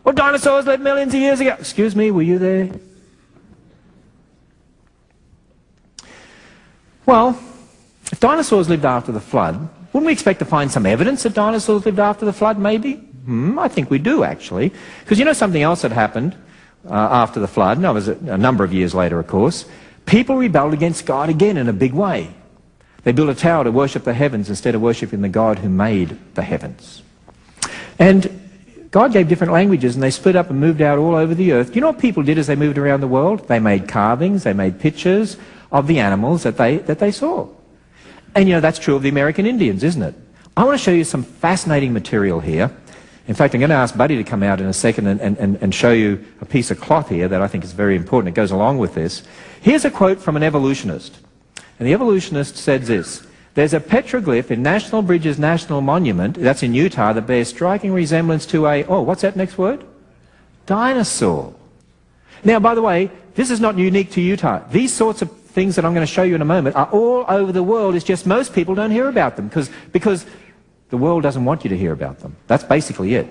Well, dinosaurs lived millions of years ago. Excuse me, were you there? Well, if dinosaurs lived after the flood, wouldn't we expect to find some evidence that dinosaurs lived after the flood, maybe? I think we do, actually. Because you know something else that happened after the flood, and that was a number of years later, of course. People rebelled against God again in a big way. They built a tower to worship the heavens instead of worshiping the God who made the heavens. And God gave different languages, and they split up and moved out all over the earth. Do you know what people did as they moved around the world? They made carvings, they made pictures of the animals that they saw. And you know, that's true of the American Indians, isn't it? I want to show you some fascinating material here. In fact, I'm going to ask Buddy to come out in a second and show you a piece of cloth here that I think is very important. It goes along with this. Here's a quote from an evolutionist. And the evolutionist said this: "There's a petroglyph in National Bridge's National Monument," that's in Utah, "that bears striking resemblance to a," oh, what's that next word? Dinosaur. Now, by the way, this is not unique to Utah. These sorts of things that I'm going to show you in a moment are all over the world. It's just most people don't hear about them because the world doesn't want you to hear about them. That's basically it.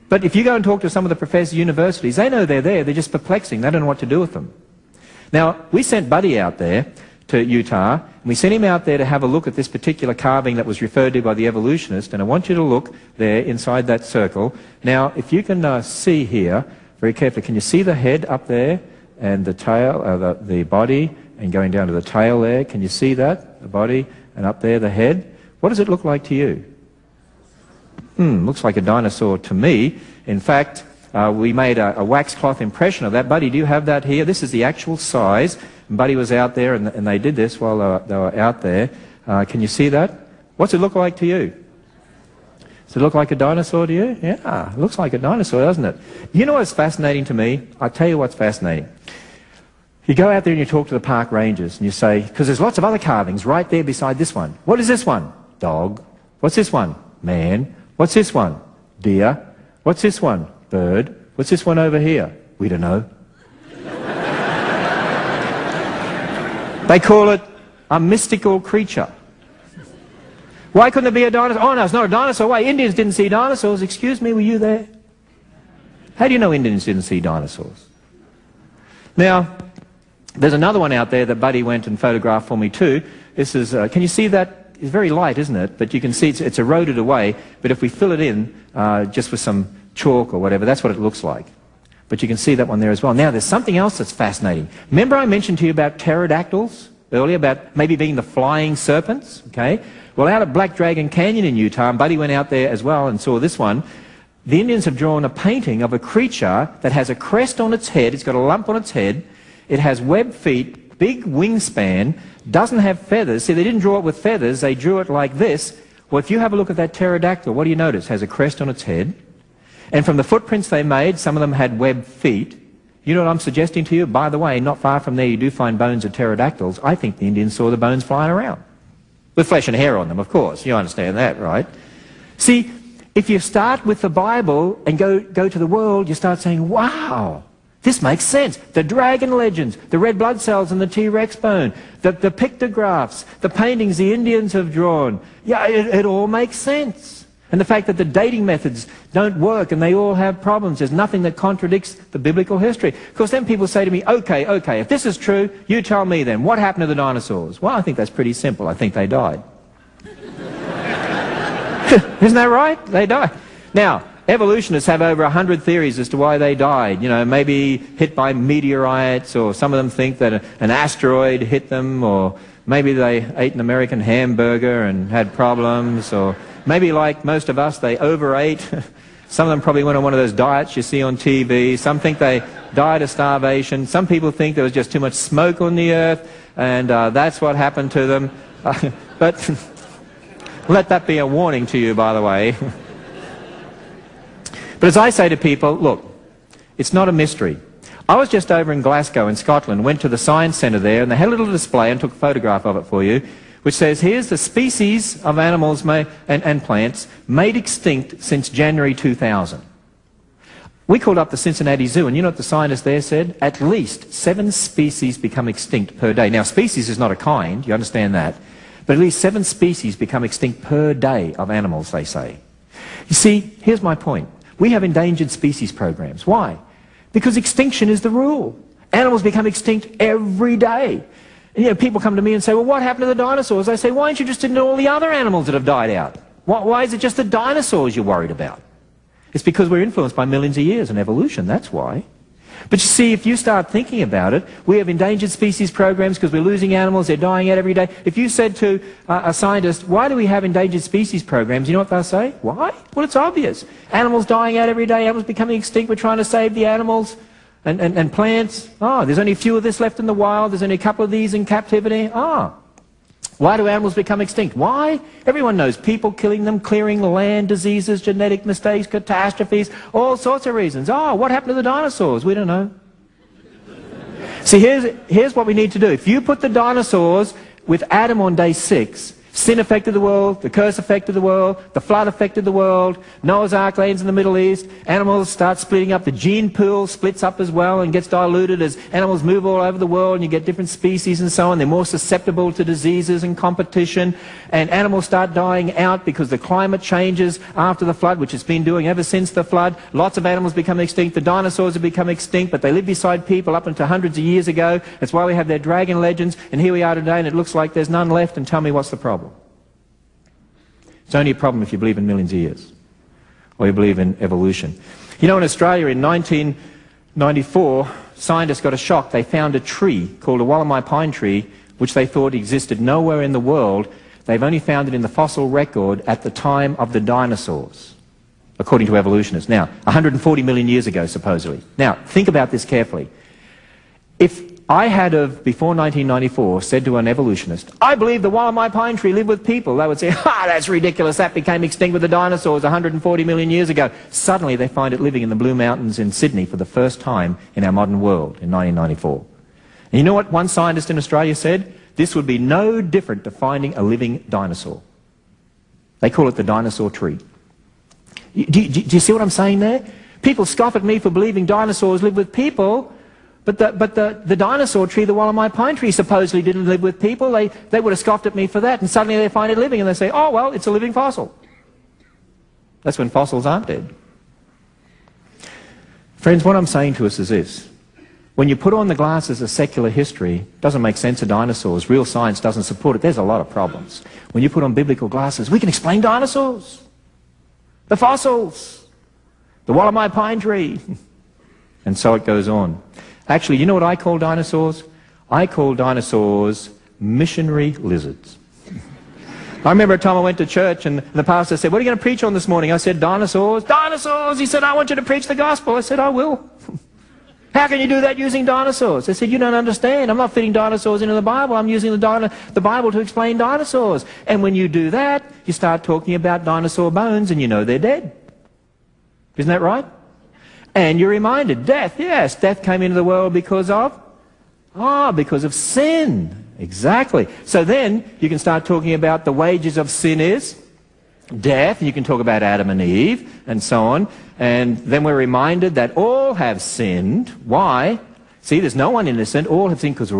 But if you go and talk to some of the professors at universities, they know they're there. They're just perplexing. They don't know what to do with them. Now, we sent Buddy out there to Utah, and we sent him out there to have a look at this particular carving that was referred to by the evolutionist, and I want you to look there inside that circle. Now, if you can see here, very carefully, can you see the head up there, and the tail, the body, and going down to the tail there? Can you see that? The body, and up there, the head. What does it look like to you? Looks like a dinosaur to me. In fact, we made a wax cloth impression of that. Buddy, do you have that here? This is the actual size. And Buddy was out there, and they did this while they were out there. Can you see that? What's it look like to you? Does it look like a dinosaur to you? Yeah, it looks like a dinosaur, doesn't it? You know what's fascinating to me? I'll tell you what's fascinating. You go out there and you talk to the park rangers, and you say, because there's lots of other carvings right there beside this one. What is this one? Dog. What's this one? Man. What's this one? Deer. What's this one? Bird. What's this one over here? We don't know. They call it a mystical creature. Why couldn't it be a dinosaur? Oh no, it's not a dinosaur. Why? Indians didn't see dinosaurs. Excuse me, were you there? How do you know Indians didn't see dinosaurs? Now, there's another one out there that Buddy went and photographed for me too. This is, can you see that? It's very light, isn't it? But you can see it's eroded away. But if we fill it in just with some chalk or whatever, that's what it looks like. But you can see that one there as well. Now, there's something else that's fascinating. Remember I mentioned to you about pterodactyls earlier, about maybe being the flying serpents? Okay. Well, out at Black Dragon Canyon in Utah, and Buddy went out there as well and saw this one. The Indians have drawn a painting of a creature that has a crest on its head. It's got a lump on its head. It has webbed feet, big wingspan, doesn't have feathers. See, they didn't draw it with feathers. They drew it like this. Well, if you have a look at that pterodactyl, what do you notice? It has a crest on its head. And from the footprints they made, some of them had webbed feet. You know what I'm suggesting to you? By the way, not far from there you do find bones of pterodactyls. I think the Indians saw the bones flying around. With flesh and hair on them, of course. You understand that, right? See, if you start with the Bible and go to the world, you start saying, wow, this makes sense. The dragon legends, the red blood cells in the T-Rex bone, the pictographs, the paintings the Indians have drawn. Yeah, it all makes sense. And the fact that the dating methods don't work and they all have problems. There's nothing that contradicts the biblical history. Of course, then people say to me, okay, if this is true, you tell me then, what happened to the dinosaurs? Well, I think that's pretty simple. I think they died. Isn't that right? They died. Now, evolutionists have over 100 theories as to why they died. You know, maybe hit by meteorites, or some of them think that an asteroid hit them, or maybe they ate an American hamburger and had problems, or maybe like most of us, they overate. Some of them probably went on one of those diets you see on TV. Some think they died of starvation. Some people think there was just too much smoke on the earth, and that's what happened to them. But let that be a warning to you, by the way. But as I say to people, look, it's not a mystery. I was just over in Glasgow in Scotland, went to the science centre there, and they had a little display, and took a photograph of it for you, which says, here's the species of animals and plants made extinct since January 2000. We called up the Cincinnati Zoo, and you know what the scientists there said? At least 7 species become extinct per day. Now, species is not a kind, you understand that, but at least 7 species become extinct per day of animals, they say. You see, here's my point. We have endangered species programs. Why? Because extinction is the rule. Animals become extinct every day. And, people come to me and say, well, what happened to the dinosaurs? I say, why aren't you interested in all the other animals that have died out? Why is it just the dinosaurs you're worried about? It's because we're influenced by millions of years in evolution, that's why. But you see, if you start thinking about it, we have endangered species programs because we're losing animals, they're dying out every day. If you said to a scientist, why do we have endangered species programs, you know what they'll say? Why? Well, it's obvious. Animals dying out every day, animals becoming extinct, we're trying to save the animals and plants. Oh, there's only a few of this left in the wild, there's only a couple of these in captivity. Why do animals become extinct? Why? Everyone knows. People killing them, clearing the land, diseases, genetic mistakes, catastrophes, all sorts of reasons. What happened to the dinosaurs? We don't know. See, here's what we need to do. If you put the dinosaurs with Adam on day 6, sin affected the world, the curse affected the world, the flood affected the world, Noah's Ark lands in the Middle East, animals start splitting up, the gene pool splits up as well and gets diluted as animals move all over the world and you get different species and so on. They're more susceptible to diseases and competition, and animals start dying out because the climate changes after the flood, which it's been doing ever since the flood. Lots of animals become extinct. The dinosaurs have become extinct, but they lived beside people up until hundreds of years ago. That's why we have their dragon legends, and here we are today and it looks like there's none left. And tell me, what's the problem? It's only a problem if you believe in millions of years, or you believe in evolution. In Australia in 1994, scientists got a shock. They found a tree called a Wallamai pine tree, which they thought existed nowhere in the world. They've only found it in the fossil record at the time of the dinosaurs, according to evolutionists. Now, 140 million years ago, supposedly. Now, think about this carefully. If I had before 1994, said to an evolutionist, I believe the Wallamai pine tree lived with people, they would say, that's ridiculous, that became extinct with the dinosaurs 140 million years ago. Suddenly they find it living in the Blue Mountains in Sydney for the first time in our modern world in 1994. And you know what one scientist in Australia said? This would be no different to finding a living dinosaur. They call it the dinosaur tree. Do you see what I'm saying there? People scoff at me for believing dinosaurs live with people. But the dinosaur tree, the Wallamai pine tree, supposedly didn't live with people. They would have scoffed at me for that, and suddenly they find it living, and they say, oh, well, it's a living fossil. That's when fossils aren't dead. Friends, what I'm saying to us is this. When you put on the glasses of secular history, it doesn't make sense of dinosaurs. Real science doesn't support it. There's a lot of problems. When you put on biblical glasses, we can explain dinosaurs, the fossils, the Wallamai pine tree, and so it goes on. Actually, you know what I call dinosaurs? I call dinosaurs missionary lizards. I remember a time I went to church and the pastor said, what are you going to preach on this morning? I said, dinosaurs. Dinosaurs! He said, I want you to preach the gospel. I said, I will. How can you do that using dinosaurs? I said, you don't understand. I'm not fitting dinosaurs into the Bible. I'm using the Bible to explain dinosaurs. And when you do that, you start talking about dinosaur bones and you know they're dead. Isn't that right? And you're reminded, death, yes, death came into the world because of? Because of sin. Exactly. So then you can start talking about the wages of sin is death, and you can talk about Adam and Eve, and so on. And then we're reminded that all have sinned. Why? See, there's no one innocent. All have sinned because we're all